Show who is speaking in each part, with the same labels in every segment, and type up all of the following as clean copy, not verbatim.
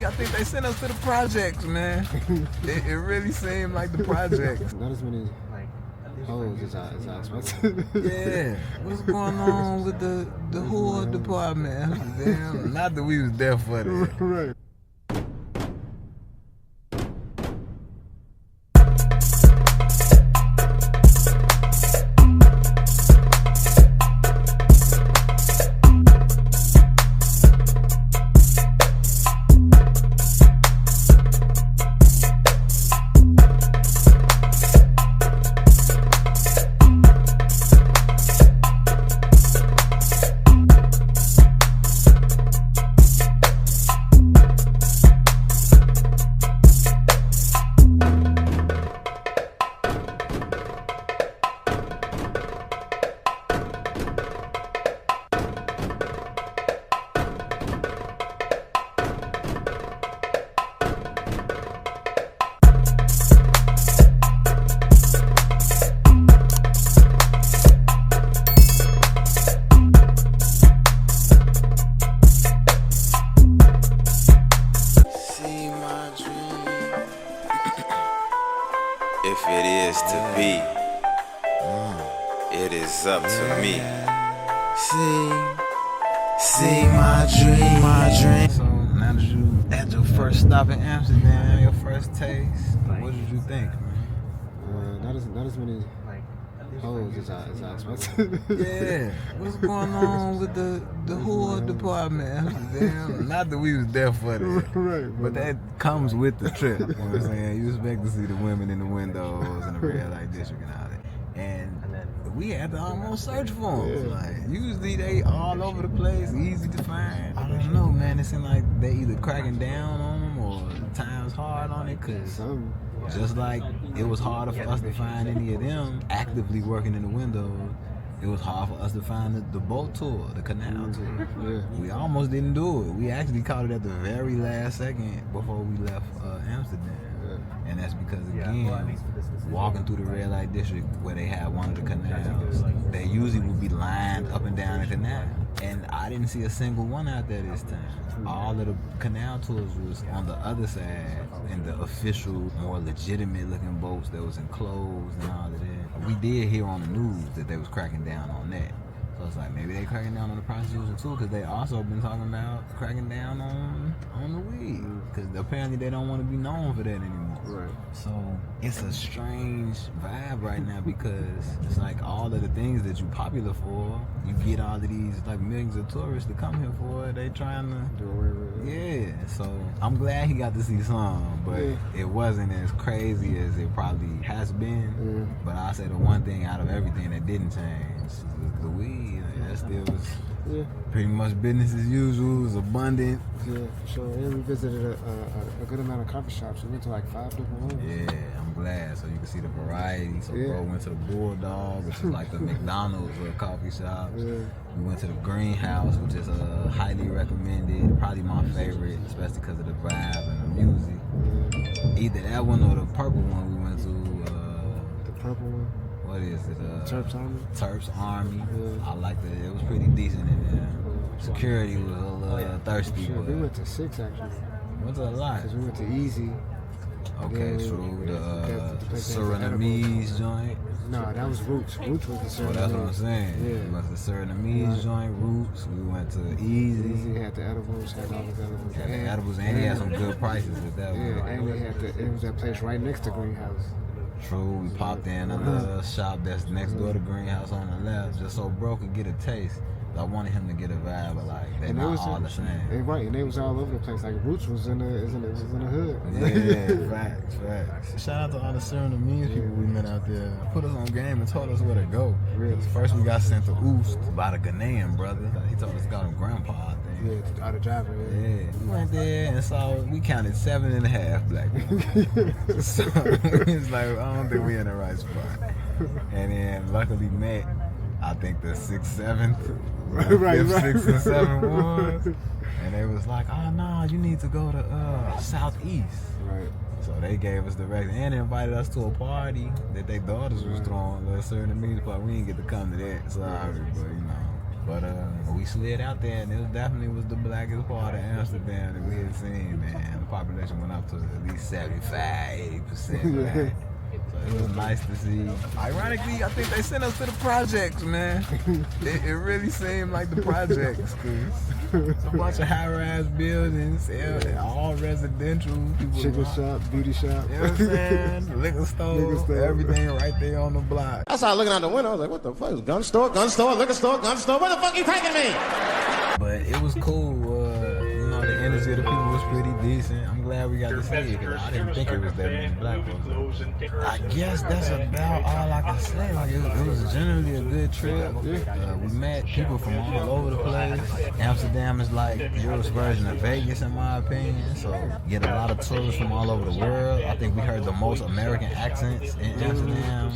Speaker 1: I think they sent us to the projects, man. It really seemed like the projects.
Speaker 2: Not as many hoes as I expected.
Speaker 1: Yeah, what's going on with the whore department? Damn, not that we was there for that.
Speaker 2: Right.
Speaker 3: If it is to be, it is up to me. See my dream.
Speaker 1: So now that you had your first stop in Amsterdam, your first taste, what did you think, man?
Speaker 2: Not as many hoes as I expected.
Speaker 1: Yeah, what's going on with the whore department? Damn, not that we was there for that.
Speaker 2: Right.
Speaker 1: But that comes with the trip. You know what I'm saying? You expect to see the women in the windows and the red light district and all that. And we had to almost search for them.
Speaker 2: Yeah.
Speaker 1: Like, usually they all over the place, easy to find. I don't know, man. It seemed like they either cracking down on them or times hard on it, cause just like it was harder for us to find any of them actively working in the windows, it was hard for us to find the boat tour, the canal tour.
Speaker 2: Yeah.
Speaker 1: We almost didn't do it. We actually caught it at the very last second before we left Amsterdam. Yeah. And that's because, again, walking through the red light district where they had one of the canals, they usually would be lined up and down the canal. And I didn't see a single one out there this time. All of the canal tours was on the other side in the official, more legitimate looking boats that was enclosed and all of that. We did hear on the news that they was cracking down on that. So it's like maybe they cracking down on the prostitution too, because they also been talking about cracking down on the weed, because apparently they don't want to be known for that anymore.
Speaker 2: Right.
Speaker 1: So it's a strange vibe right now, because it's like all of the things that you popular for, you get all of these like millions of tourists to come here for it. They trying to
Speaker 2: do away with it.
Speaker 1: Yeah. So I'm glad he got to see some, but it wasn't as crazy as it probably has been.
Speaker 2: Yeah.
Speaker 1: But I say the one thing out of everything that didn't change was the weed. That still was pretty much business as usual. It was abundant.
Speaker 2: Yeah, for sure. And we visited a good amount of coffee shops. We went to like 5 different ones.
Speaker 1: Yeah, I'm glad. So you can see the variety. So bro went to the Bulldog, which is like the McDonald's of coffee shops. Yeah. We went to the Greenhouse, which is highly recommended. Probably my favorite, especially because of the vibe and the music. Yeah. Either that one or the purple one we went to.
Speaker 2: The purple one?
Speaker 1: What is it?
Speaker 2: Terps Army.
Speaker 1: Terps Army.
Speaker 2: Yeah.
Speaker 1: I liked it. It was pretty decent in there. Security was a little thirsty.
Speaker 2: Sure.
Speaker 1: But
Speaker 2: We went to 6 actually.
Speaker 1: Went to a lot.
Speaker 2: Because we went to Easy.
Speaker 1: Okay, true. The Surinamese joint.
Speaker 2: No, that was Roots. Roots was the Surinamese.
Speaker 1: Well, that's what I'm saying.
Speaker 2: Yeah.
Speaker 1: We went to the Surinamese joint, Roots. We went to Easy.
Speaker 2: Easy had the edibles, had all the edibles.
Speaker 1: Had the edibles, and he had some good prices at that one.
Speaker 2: Yeah, and they had it was that place right next to Greenhouse.
Speaker 1: True, we popped in a little shop that's next door to Greenhouse on the left, just so bro could get a taste. I wanted him to get a vibe of like they're not all the same.
Speaker 2: Right, and they was all over the place. Like Roots was in the hood.
Speaker 1: Yeah, facts. Shout out to all the Surinamese people we met out there. Put us on game and told us where to go. Really? First we got sent to Oost by the Ghanaian brother. He told us to go to Grandpa, I think.
Speaker 2: Yeah, out of driver.
Speaker 1: Yeah. We went there and saw, we counted 7.5 black people. So it's like, I don't think we in the right spot. And then luckily met, I think the 6th, 7th. Right. 6th and 7th ones. And they was like, oh no, you need to go to Southeast.
Speaker 2: Right.
Speaker 1: So they gave us directions and invited us to a party that their daughters was throwing, a certain music party. We didn't get to come to that, sorry, but you know. But we slid out there, and it definitely was the blackest part of Amsterdam that we had seen, man. population went up to at least 75-80%. Right? So it was nice to see. Ironically, I think they sent us to the projects, man. It really seemed like the projects, cause it's a bunch of high-rise buildings, all residential. People
Speaker 2: Chicken shop, beauty shop.
Speaker 1: You know what I'm saying? Liquor store, everything right there on the block.
Speaker 4: I started looking out the window. I was like, what the fuck? Gun store, liquor store, gun store. Where the fuck you taking me?
Speaker 1: But it was cool. You know, the energy of the people was pretty decent. I'm glad we got to see it because I didn't think it was that many black folks. I guess that's about all I can say. Like it was generally a good trip. We met people from all over the place. Amsterdam is like Europe's version of Vegas, in my opinion. So you get a lot of tourists from all over the world. I think we heard the most American accents in Amsterdam,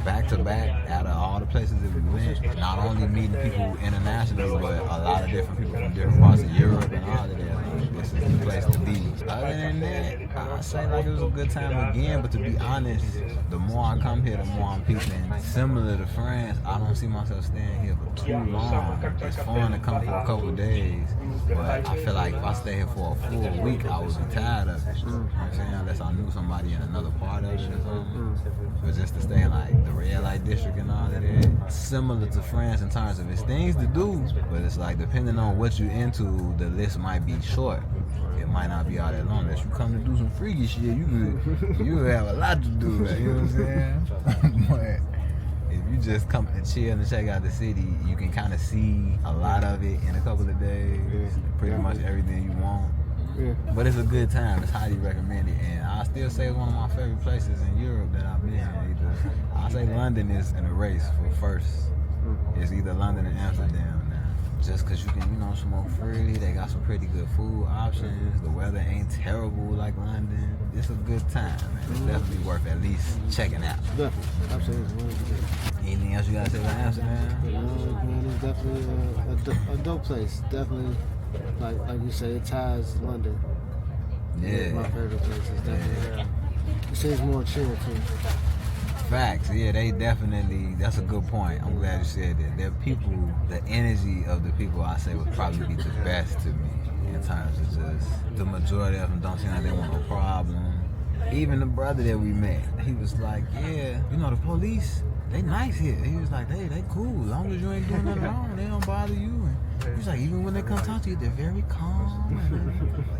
Speaker 1: back to back, out of all the places that we went. Not only meeting people internationally, but a lot of different people from different parts of Europe and all of that. This is the place to be. Other than that, I say like it was a good time again. But to be honest, the more I come here, the more I'm peeping. Similar to France, I don't see myself staying here for too long. It's fun to come for a couple of days, but I feel like if I stay here for a full week, I would be tired of it. You know what I'm saying? Unless I knew somebody in another part of it or something. But just to stay in like the red light district and all of that, similar to France in terms of it's things to do, but it's like depending on what you're into, the list might be short. It might not be all that long. Unless you come to do some freaky shit, you have a lot to do. Right? You know what I'm saying? But if you just come and chill and check out the city, you can kind of see a lot of it in a couple of days. Pretty much everything you want. But it's a good time. It's highly recommended, and I still say it's one of my favorite places in Europe that I've been. I say London is in a race for first. It's either London or Amsterdam. Just because you can, smoke freely. They got some pretty good food options. The weather ain't terrible like London. It's a good time, man. It's definitely worth at least checking out.
Speaker 2: Definitely. Absolutely.
Speaker 1: Anything else you got to say about Amsterdam?
Speaker 2: Man, it's definitely a dope place. Definitely, like you say, it ties London.
Speaker 1: Yeah.
Speaker 2: It's my favorite place. It's definitely, it seems more chill, too.
Speaker 1: Facts, yeah, they definitely, that's a good point. I'm glad you said that. Their people, the energy of the people, I say, would probably be the best to me in terms of just, the majority of them don't seem like they want no problem. Even the brother that we met, he was like, yeah, the police, they nice here. He was like, they cool, as long as you ain't doing nothing wrong, they don't bother you. And he's like, even when they come talk to you, they're very calm.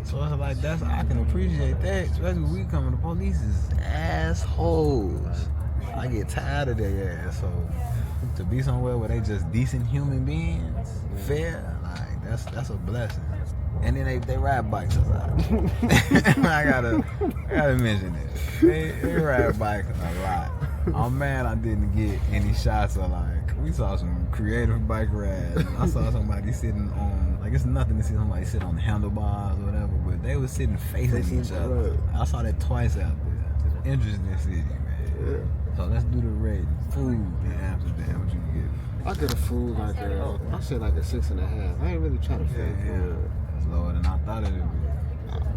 Speaker 1: So I was like, I can appreciate that, especially when we come to the police is assholes. I get tired of their ass, so to be somewhere where they just decent human beings, fair, like that's a blessing. And then they ride bikes a lot. I gotta mention it. They ride bikes a lot. I'm mad I didn't get any shots of we saw some creative bike rides. I saw somebody sitting on, it's nothing to see somebody sit on handlebars or whatever, but they were sitting facing each other. I saw that twice out there. Interesting city, man.
Speaker 2: Yeah.
Speaker 1: So let's do the rating. Food in Amsterdam, what you get?
Speaker 2: I get a food I say like a 6.5. I ain't really trying to feel good.
Speaker 1: That's lower than I thought it would be.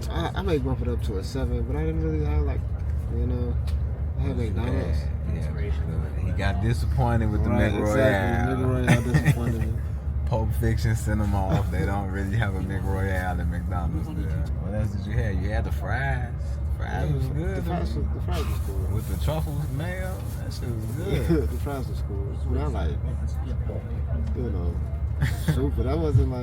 Speaker 2: I may bump it up to a 7, but I didn't really have I had McDonald's.
Speaker 1: Yeah, he got disappointed with the McRoyale.
Speaker 2: Exactly. McRoyale disappointed me.
Speaker 1: Pulp Fiction sent them off. They don't really have a McRoyale at McDonald's there. What else did you have? You had the fries. Fries was good.
Speaker 2: The fries was cool.
Speaker 1: With the truffles mayo, that shit was good.
Speaker 2: The fries was cool. But I soup, but I wasn't I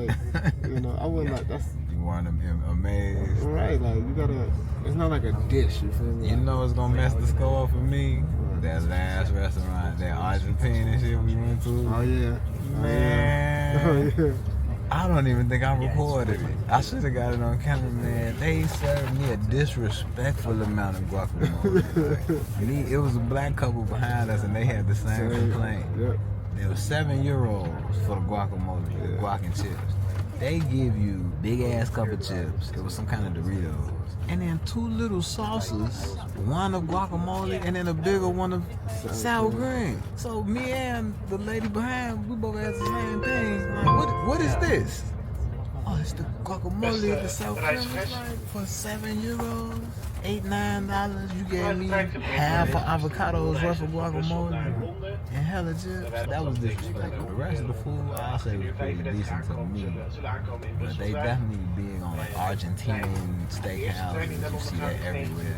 Speaker 2: wasn't that's.
Speaker 1: You weren't amazed.
Speaker 2: Right, you gotta, it's not like a dish, you feel me?
Speaker 1: You know it's gonna mess the score up for me? That last restaurant, that Argentine shit we went to.
Speaker 2: Oh, yeah.
Speaker 1: Man.
Speaker 2: Oh, yeah.
Speaker 1: I don't even think I recorded it. I should have got it on camera, man. They served me a disrespectful amount of guacamole. It was a black couple behind us, and they had the same complaint.
Speaker 2: Yep.
Speaker 1: It was €7 for the guacamole, the guac and chips. They give you big ass cup of chips. It was some kind of Doritos. And then 2 little sauces, one of guacamole and then a bigger one of sour cream. So me and the lady behind, we both asked the same thing. Like, what is this? Oh, it's the guacamole, the sour cream for €7. $8-9. You gave me half an avocado's worth of guacamole and hella chips. That was disrespectful. The rest of the food, I'll say, was pretty decent to me. But they definitely big on like Argentinian steakhouses. You see that everywhere.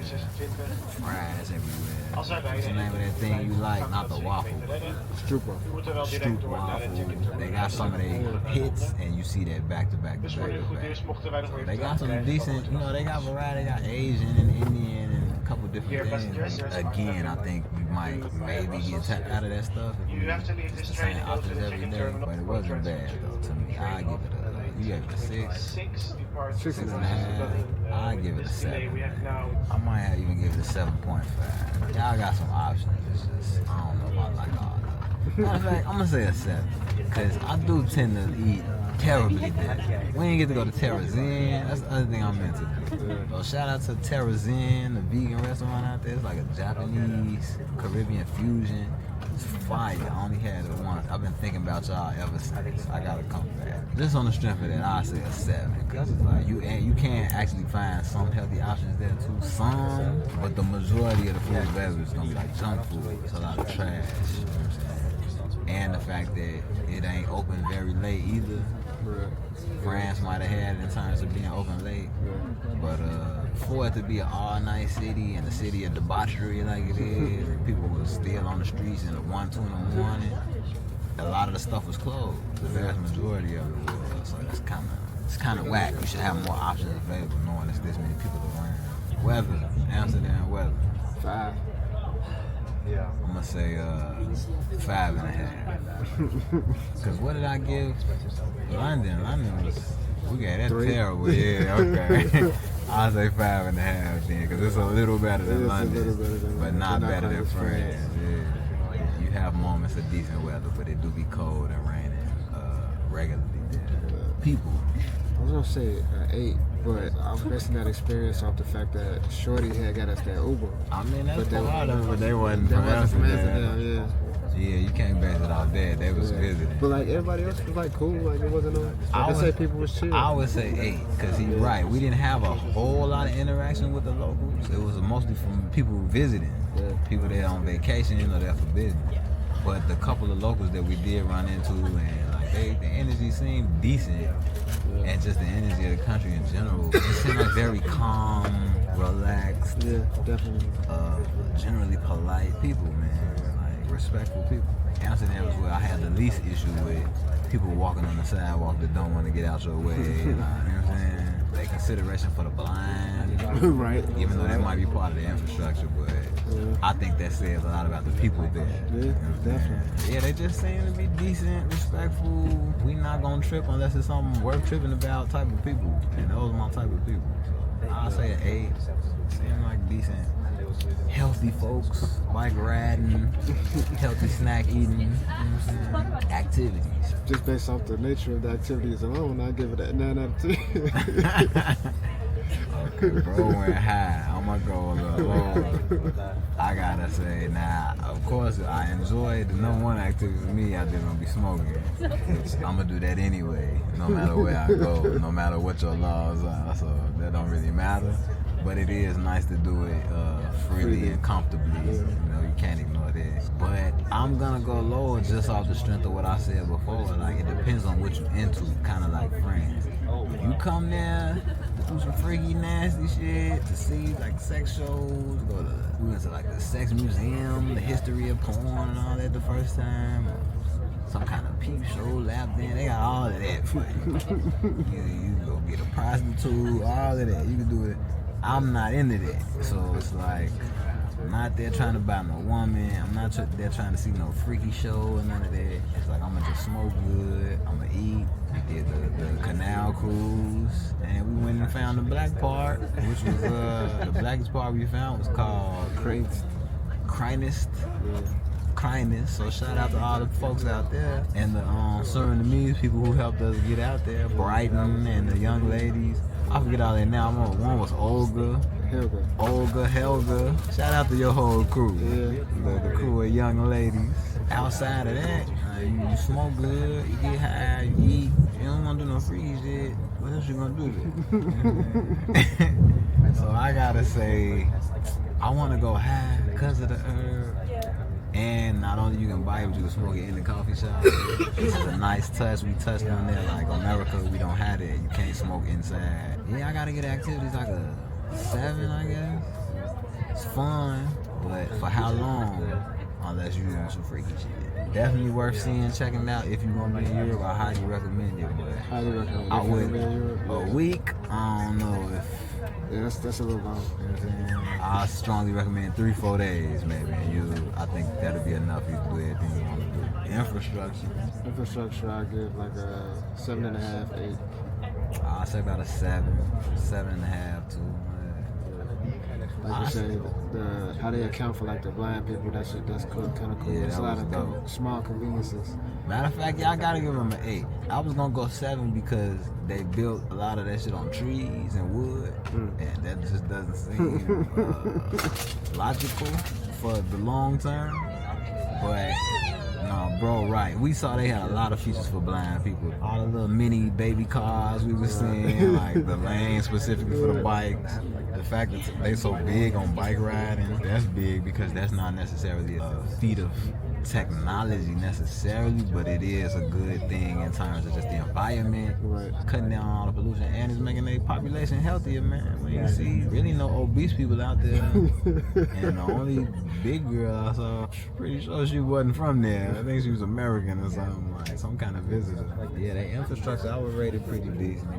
Speaker 1: Fries everywhere. What's the name of that thing you like? Not the waffle.
Speaker 2: Strooper.
Speaker 1: Stroop waffle. They got some of their hits, and you see that back to back to back to back. So they got some decent, you know, they got variety. They got Asian and Indian and a couple different things. Again, I think you might maybe get tapped out of that stuff if you just the same options every day. But it wasn't bad though to me. I give it a, you gave it a 6, 6.5. I give it a 7. I might have even give it a 7.5. Y'all got some options. It's just I don't know about like all that. Matter of fact, I'm gonna say a 7 because I do tend to eat terribly there. We didn't get to go to Terra Zen. That's the other thing I'm into. So shout out to Terra Zen, the vegan restaurant out there. It's like a Japanese Caribbean fusion. It's fire. I only had it once. I've been thinking about y'all ever since. I gotta come back. Just on the strength of that, I say a 7. Cause it's like you can't actually find some healthy options there too. Some, but the majority of the food and beverage is gonna be like junk food. It's a lot of trash. You know what I'm saying? And the fact that it ain't open very late either. France might have had it in terms of being open late, but for it to be an all-night city and a city of debauchery like it is, people were still on the streets in the 1, 2 in the morning. A lot of the stuff was closed. The vast majority of it was. So it's kind of whack. You should have more options available, knowing there's this many people around. Weather, Amsterdam weather.
Speaker 2: 5.
Speaker 1: Yeah. I'm gonna say 5.5. Cause what did I give London? London was, we got that
Speaker 2: 3.
Speaker 1: terrible. Yeah, okay. I'll say 5.5 then, cause it's a little better than London, but not better than France. Yeah. You have moments of decent weather, but it do be cold and raining regularly there. People.
Speaker 2: I was gonna say 8, but I'm basing that experience off the fact that Shorty had got us that Uber.
Speaker 1: I mean, that's
Speaker 2: a
Speaker 1: part of it, but they wasn't from Amsterdam. Yeah, you can't base it off that. They was visiting.
Speaker 2: But like everybody else was like cool. Like it wasn't no. I would say people was chill.
Speaker 1: I would say 8, cause he's right. We didn't have a whole lot of interaction with the locals. It was mostly from people visiting, people there on vacation or there for business. But the couple of locals that we did run into, and like the energy seemed decent, and just the energy of the country in general, it seemed like very calm, relaxed.
Speaker 2: Yeah, definitely.
Speaker 1: Generally polite people, man. Respectful people. Amsterdam is where I had the least issue with people walking on the sidewalk that don't want to get out your way. You know what I'm saying? They consideration for the blind,
Speaker 2: right?
Speaker 1: Even though that might be part of the infrastructure, but I think that says a lot about the people there.
Speaker 2: Yeah,
Speaker 1: you know
Speaker 2: definitely.
Speaker 1: Yeah, they just seem to be decent, respectful. We not gonna trip unless it's something worth tripping about type of people, and those are my type of people. So I'll say an 8. Seem like decent. Healthy folks, bike riding, healthy snack eating, you know what I'm saying? Activities.
Speaker 2: Just based off the nature of the activities alone, I give it a 9 out of 10.
Speaker 1: Okay, bro went high. I'm gonna go a little lower. I gotta say, now, of course, I enjoy the number one activity for me out there gonna be smoking. I'm gonna do that anyway, no matter where I go, no matter what your laws are. So that don't really matter. But it is nice to do it freely and comfortably. You know, you can't ignore that. But I'm gonna go lower just off the strength of what I said before. Like, it depends on what you're into, kind of like friends. If you come there to do some freaky, nasty shit, to see like sex shows, we went to like the sex museum, the history of porn and all that the first time, or some kind of peep show, lap dance, they got all of that for you. You go get a prostitute, all of that. You can do it. I'm not into that, so it's like, I'm not there trying to buy no woman, I'm not there trying to see no freaky show or none of that. It's like, I'm gonna just smoke good, I'm gonna eat. We did the canal cruise, and we went and found the black part, which was, the blackest part we found was called Crynist. So shout out to all the folks out there, and the Surinamese people who helped us get out there, Brighton and the young ladies. I forget all that now. One was Helga. Shout out to your whole crew. Yeah. The crew of young ladies. Outside of that, you smoke good, you get high, you eat. You don't want to do no freaky shit. What else you gonna do? So I got gotta say, I want to go high because of the herb. And not only you can buy it, but you can smoke it in the coffee shop. This is a nice touch. We touched on there, like America, we don't have it. You can't smoke inside. Yeah, I gotta get activities like a 7, I guess. It's fun, but for how long? Unless you want some freaky shit. Definitely worth seeing, checking it out. If you're gonna be in Europe, I highly recommend it. But
Speaker 2: Highly recommend.
Speaker 1: I would
Speaker 2: Europe.
Speaker 1: a week. I don't know if.
Speaker 2: Yeah, that's a little long.
Speaker 1: You know what I'm saying? I strongly recommend 3-4 days, maybe. And I think that'll be enough. You can do everything you want to do.
Speaker 2: Infrastructure, I give like a 7.5, 8.
Speaker 1: I'll say about a 7.5 too.
Speaker 2: Like you say, how they account for like the blind people, that's cool, kind of cool.
Speaker 1: Yeah,
Speaker 2: There's a lot of
Speaker 1: dope.
Speaker 2: Small conveniences.
Speaker 1: Matter of fact, y'all gotta give them an 8. I was gonna go 7 because they built a lot of that shit on trees and wood, and that just doesn't seem logical for the long term. But no, bro, right. We saw they had a lot of features for blind people. All the little mini baby cars we were seeing, like the lane specifically for the bikes. The fact that they so big on bike riding, that's big because that's not necessarily a feat of technology necessarily, but it is a good thing in terms of just the environment, cutting down all the pollution, and it's making the population healthier, man. When you see really no obese people out there, and the only big girl I saw, pretty sure she wasn't from there. I think she was American or something, like some kind of visitor. Yeah, their infrastructure I would rate it pretty decent.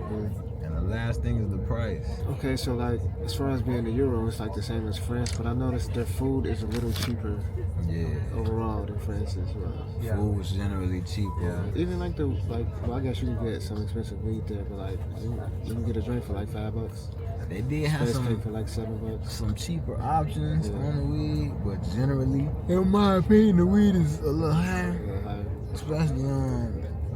Speaker 1: And the last thing is the price.
Speaker 2: Okay, so like as far as being the Euro, it's like the same as France, but I noticed their food is a little cheaper.
Speaker 1: Yeah.
Speaker 2: Overall than France as well.
Speaker 1: Food was generally cheaper.
Speaker 2: Yeah. Even like well, I guess you can get some expensive weed there, but like you can get a drink for like $5.
Speaker 1: They did have some
Speaker 2: for like $7.
Speaker 1: Some cheaper options on the weed, but generally, in my opinion, the weed is a little higher. Especially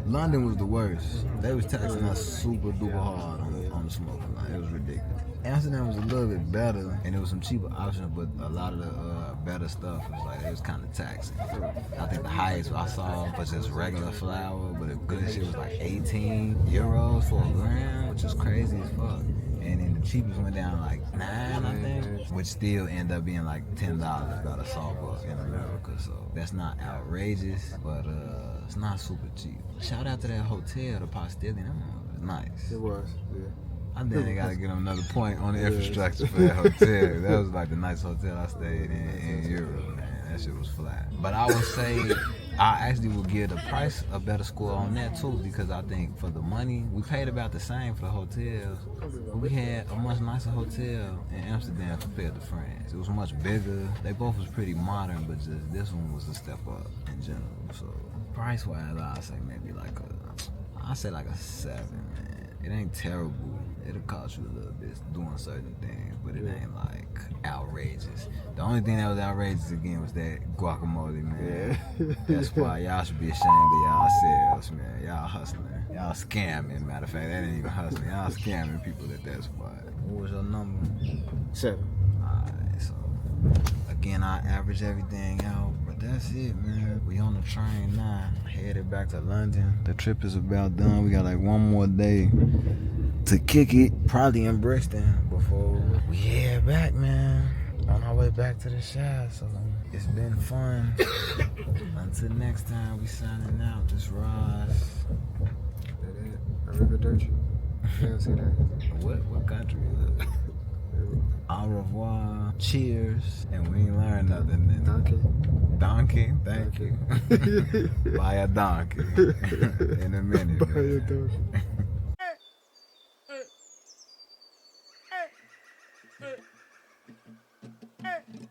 Speaker 1: London was the worst. They was taxing us super duper hard on the smoke. Like, it was ridiculous. Amsterdam was a little bit better, and there was some cheaper options, but a lot of the better stuff was like it was kind of taxing. I think the highest I saw was just regular flour, but the good shit was like 18 euros for a gram, which is crazy as fuck. And then the cheapest went down like 9, I think, which still ended up being like $10 about a salt buck in America. So that's not outrageous, but it's not super cheap. Shout out to that hotel, the Postillion. That was nice.
Speaker 2: It was, yeah.
Speaker 1: I think they gotta get them another point on the infrastructure for that hotel. That was like the nice hotel I stayed in Europe, man. That shit was flat. But I would say I actually would give the price a better score on that too, because I think for the money, we paid about the same for the hotels, but we had a much nicer hotel in Amsterdam compared to France. It was much bigger. They both was pretty modern, but just this one was a step up in general. So price-wise, I'd say maybe like a 7, man. It ain't terrible. It'll cost you a little bit doing certain things, but it ain't like outrageous. The only thing that was outrageous again was that guacamole, man.
Speaker 2: Yeah.
Speaker 1: That's why y'all should be ashamed of y'all selves, man. Y'all hustling. Y'all scamming, matter of fact. That ain't even hustling. Y'all scamming people at that spot. What was your number?
Speaker 2: 7.
Speaker 1: Alright, so again, I average everything out, but that's it, man. We on the train now, headed back to London. The trip is about done. We got like one more day to kick it, probably in Brixton, before we head back, man. On our way back to the shop, so it's been fun. Until next time, we signing out. This RAS.
Speaker 2: Arrivederci. You don't see that.
Speaker 1: What country is it? Au revoir, cheers, and we ain't learned nothing. Donkey, thank you. Buy a donkey in a minute.
Speaker 2: Buy a donkey.
Speaker 5: Hey.